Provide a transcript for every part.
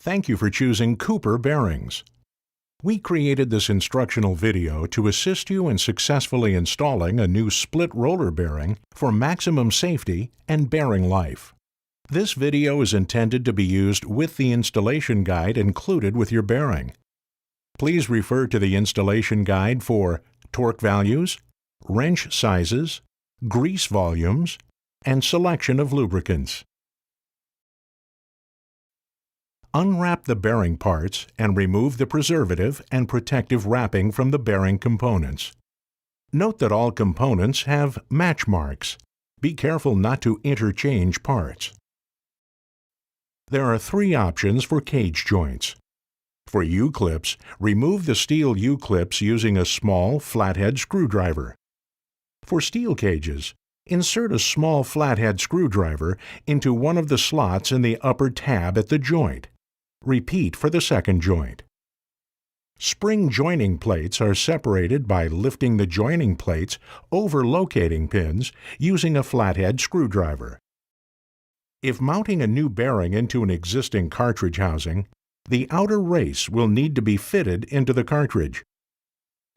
Thank you for choosing Cooper Bearings. We created this instructional video to assist you in successfully installing a new split roller bearing for maximum safety and bearing life. This video is intended to be used with the installation guide included with your bearing. Please refer to the installation guide for torque values, wrench sizes, grease volumes, and selection of lubricants. Unwrap the bearing parts and remove the preservative and protective wrapping from the bearing components. Note that all components have match marks. Be careful not to interchange parts. There are three options for cage joints. For U-clips, remove the steel U-clips using a small flathead screwdriver. For steel cages, insert a small flathead screwdriver into one of the slots in the upper tab at the joint. Repeat for the second joint. Spring joining plates are separated by lifting the joining plates over locating pins using a flathead screwdriver. If mounting a new bearing into an existing cartridge housing, the outer race will need to be fitted into the cartridge.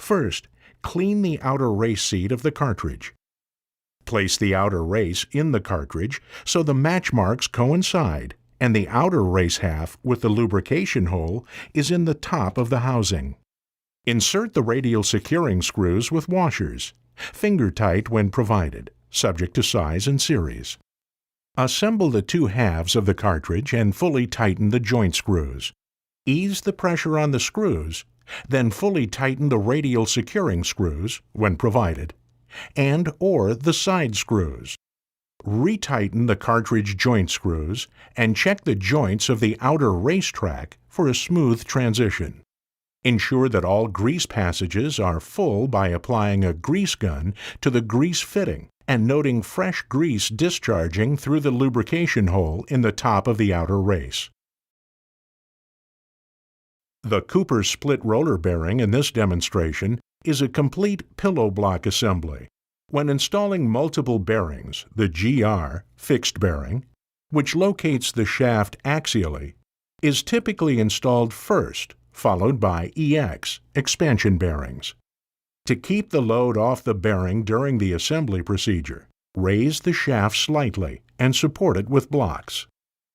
First, clean the outer race seat of the cartridge. Place the outer race in the cartridge so the match marks coincide and the outer race half with the lubrication hole is in the top of the housing. Insert the radial securing screws with washers, finger tight when provided, subject to size and series. Assemble the two halves of the cartridge and fully tighten the joint screws. Ease the pressure on the screws, then fully tighten the radial securing screws, when provided, and/or the side screws. Retighten the cartridge joint screws and check the joints of the outer race track for a smooth transition. Ensure that all grease passages are full by applying a grease gun to the grease fitting and noting fresh grease discharging through the lubrication hole in the top of the outer race. The Cooper split roller bearing in this demonstration is a complete pillow block assembly. When installing multiple bearings, the GR, fixed bearing, which locates the shaft axially, is typically installed first, followed by EX, expansion bearings. To keep the load off the bearing during the assembly procedure, raise the shaft slightly and support it with blocks.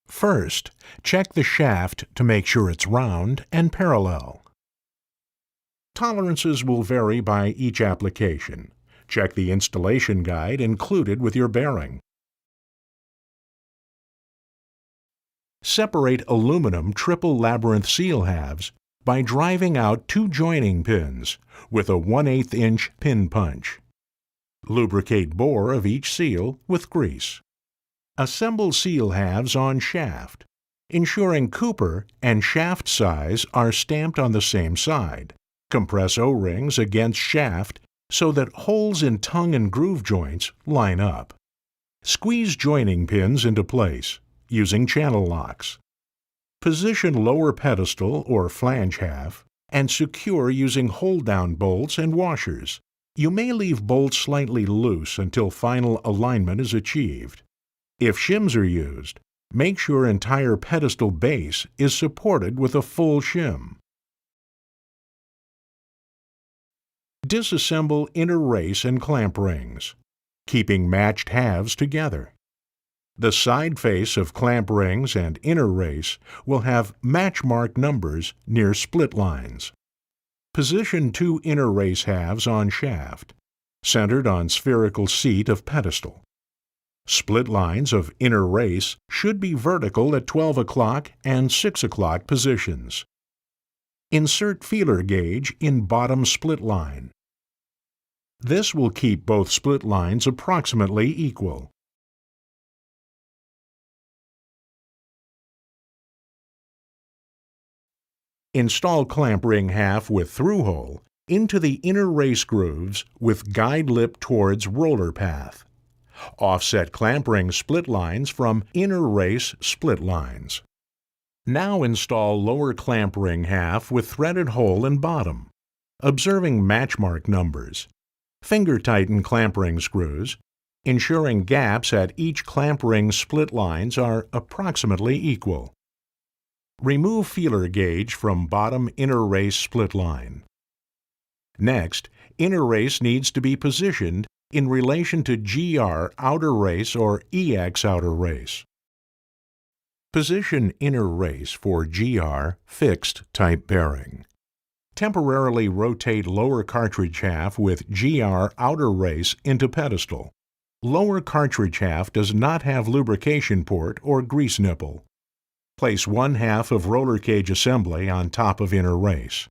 First, check the shaft to make sure it's round and parallel. Tolerances will vary by each application. Check the installation guide included with your bearing. Separate aluminum triple labyrinth seal halves by driving out two joining pins with a 1/8 inch pin punch. Lubricate bore of each seal with grease. Assemble seal halves on shaft, ensuring Cooper and shaft size are stamped on the same side. Compress O-rings against shaft so that holes in tongue and groove joints line up. Squeeze joining pins into place using channel locks. Position lower pedestal or flange half and secure using hold-down bolts and washers. You may leave bolts slightly loose until final alignment is achieved. If shims are used, make sure entire pedestal base is supported with a full shim. Disassemble inner race and clamp rings, keeping matched halves together. The side face of clamp rings and inner race will have match mark numbers near split lines. Position two inner race halves on shaft, centered on spherical seat of pedestal. Split lines of inner race should be vertical at 12 o'clock and 6 o'clock positions. Insert feeler gauge in bottom split line. This will keep both split lines approximately equal. Install clamp ring half with through hole into the inner race grooves with guide lip towards roller path. Offset clamp ring split lines from inner race split lines. Now install lower clamp ring half with threaded hole in bottom, observing match mark numbers. Finger tighten clamp ring screws, ensuring gaps at each clamp ring split lines are approximately equal. Remove feeler gauge from bottom inner race split line. Next, inner race needs to be positioned in relation to GR outer race or EX outer race. Position inner race for GR fixed type bearing. Temporarily rotate lower cartridge half with GR outer race into pedestal. Lower cartridge half does not have lubrication port or grease nipple. Place 1/2 of roller cage assembly on top of inner race.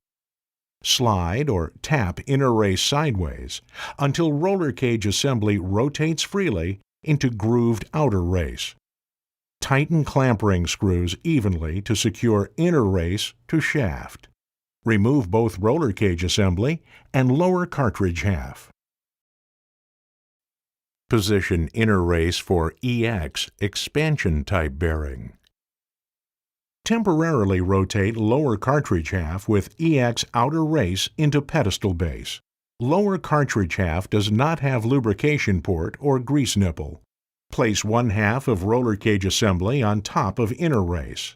Slide or tap inner race sideways until roller cage assembly rotates freely into grooved outer race. Tighten clamp ring screws evenly to secure inner race to shaft. Remove both roller cage assembly and lower cartridge half. Position inner race for EX expansion type bearing. Temporarily rotate lower cartridge half with EX outer race into pedestal base. Lower cartridge half does not have lubrication port or grease nipple. Place 1/2 of roller cage assembly on top of inner race.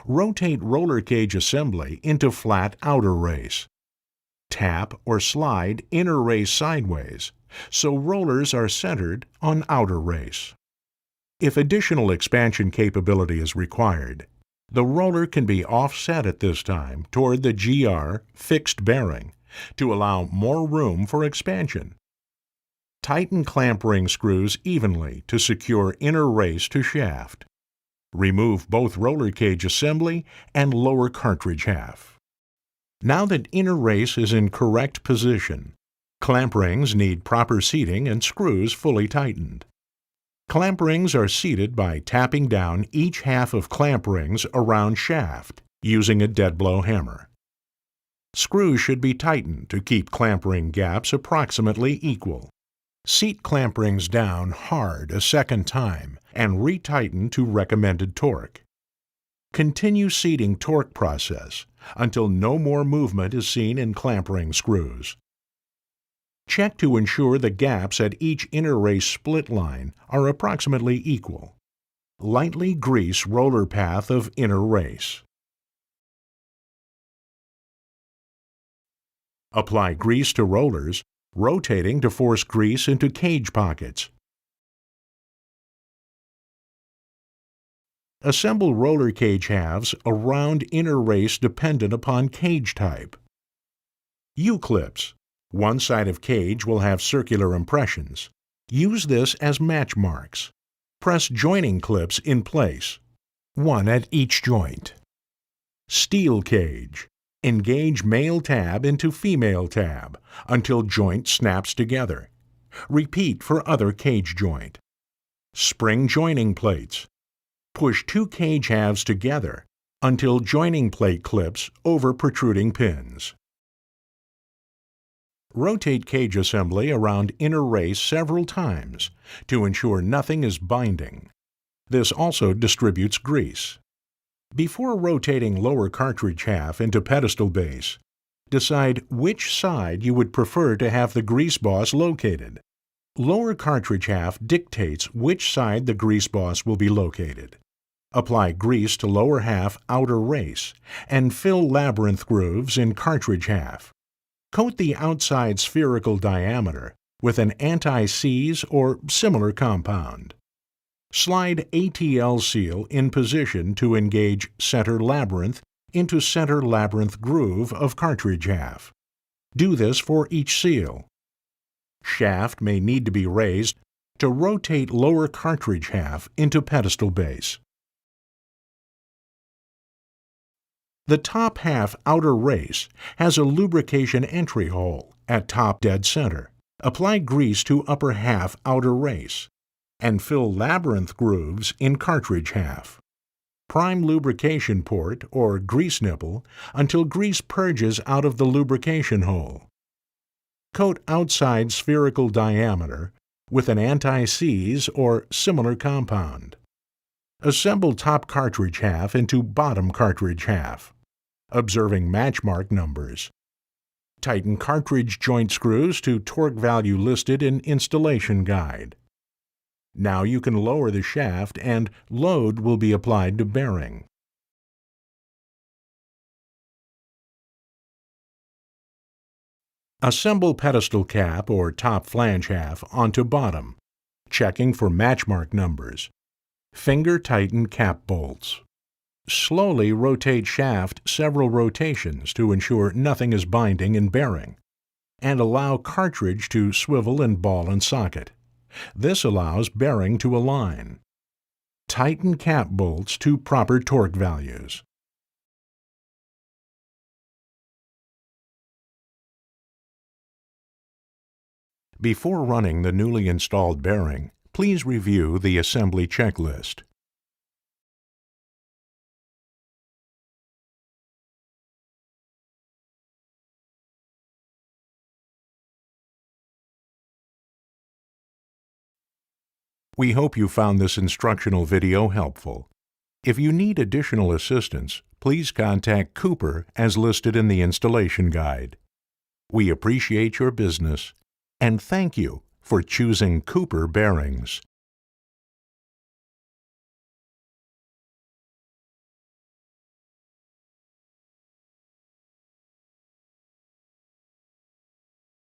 Rotate roller cage assembly into flat outer race. Tap or slide inner race sideways so rollers are centered on outer race. If additional expansion capability is required, the roller can be offset at this time toward the GR fixed bearing to allow more room for expansion. Tighten clamp ring screws evenly to secure inner race to shaft. Remove both roller cage assembly and lower cartridge half. Now that inner race is in correct position, clamp rings need proper seating and screws fully tightened. Clamp rings are seated by tapping down each half of clamp rings around shaft using a dead blow hammer. Screws should be tightened to keep clamp ring gaps approximately equal. Seat clamp rings down hard a second time and retighten to recommended torque. Continue seating torque process until no more movement is seen in clamp ring screws. Check to ensure the gaps at each inner race split line are approximately equal. Lightly grease roller path of inner race. Apply grease to rollers, rotating to force grease into cage pockets. Assemble roller cage halves around inner race dependent upon cage type. U-clips. One side of cage will have circular impressions. Use this as match marks. Press joining clips in place, one at each joint. Steel cage. Engage male tab into female tab until joint snaps together. Repeat for other cage joint. Spring joining plates. Push two cage halves together until joining plate clips over protruding pins. Rotate cage assembly around inner race several times to ensure nothing is binding. This also distributes grease. Before rotating lower cartridge half into pedestal base, decide which side you would prefer to have the grease boss located. Lower cartridge half dictates which side the grease boss will be located. Apply grease to lower half outer race and fill labyrinth grooves in cartridge half. Coat the outside spherical diameter with an anti-seize or similar compound. Slide ATL seal in position to engage center labyrinth into center labyrinth groove of cartridge half. Do this for each seal. Shaft may need to be raised to rotate lower cartridge half into pedestal base. The top half outer race has a lubrication entry hole at top dead center. Apply grease to upper half outer race and fill labyrinth grooves in cartridge half. Prime lubrication port or grease nipple until grease purges out of the lubrication hole. Coat outside spherical diameter with an anti-seize or similar compound. Assemble top cartridge half into bottom cartridge half, observing match mark numbers. Tighten cartridge joint screws to torque value listed in installation guide. Now you can lower the shaft and load will be applied to bearing. Assemble pedestal cap or top flange half onto bottom, checking for match mark numbers. Finger tighten cap bolts. Slowly rotate shaft several rotations to ensure nothing is binding and bearing, and allow cartridge to swivel and ball and socket. This allows bearing to align. Tighten cap bolts to proper torque values. Before running the newly installed bearing, please review the assembly checklist. We hope you found this instructional video helpful. If you need additional assistance, please contact Cooper as listed in the installation guide. We appreciate your business and thank you for choosing Cooper Bearings.